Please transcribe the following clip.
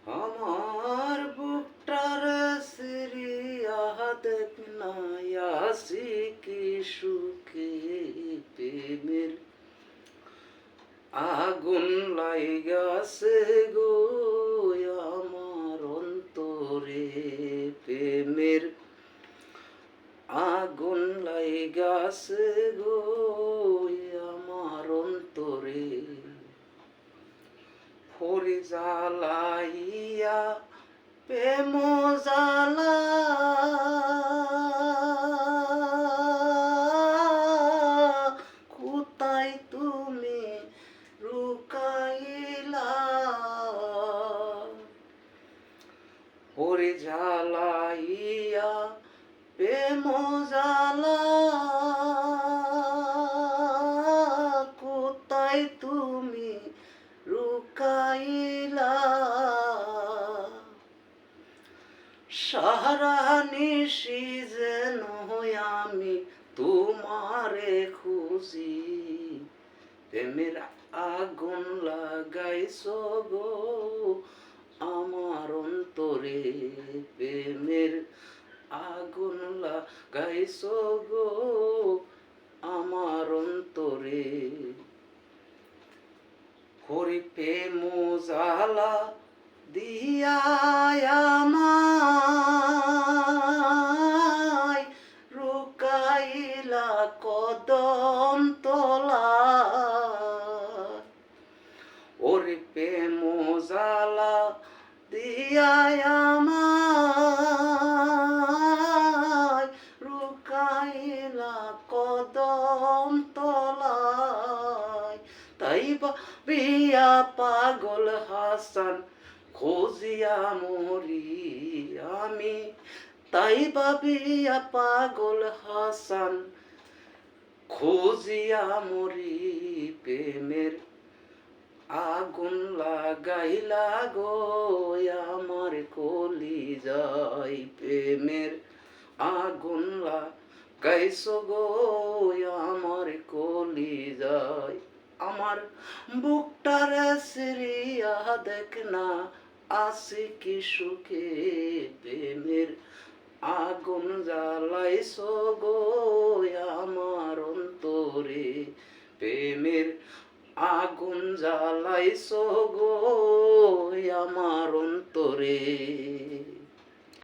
আমার বুকটার সিরিয়া দেখ না আসি কি সুখে প্রেমের আগুন লাইগাছে গো আমার অন্তরে প্রেমের আগুন লাইগাছে গো আমার অন্তরে হরি জ্বালাইয়া প্রেম জ্বালা কোথায় তুমি লুকাইলা হরি জ্বালাইয়া প্রেম জ্বালা কোথায় তুমি লুকাইলা সারা নিশি যেন আমি তোমারে খুঁজি প্রেমের আগুন লাগাইছো গো আমার অন্তরে প্রেমের আগুন লাগাইছো গো আমার অন্তরে হরি প্রেম জ্বালা দিয়া আমায় রুকাইলা কদম তলা ওরে প্রেম জ্বালা দিয়া আমায় রুকাইলা কদম তলায় তাই বিয়া পাগল হাসান খোঁজিয়া মরি আমি তাই ভাবিয়া পাগল হাসান খোঁজিয়া মরি প্রেমের আগুন লাগাইলা গো আমার কলি যায় প্রেমের আগুন লাগাইছো গো আমার কলি যায় আমার বুকটারে সিরিয়া দেখ না আসি কি সুখে প্রেমের আগুন জ্বালাইছো গো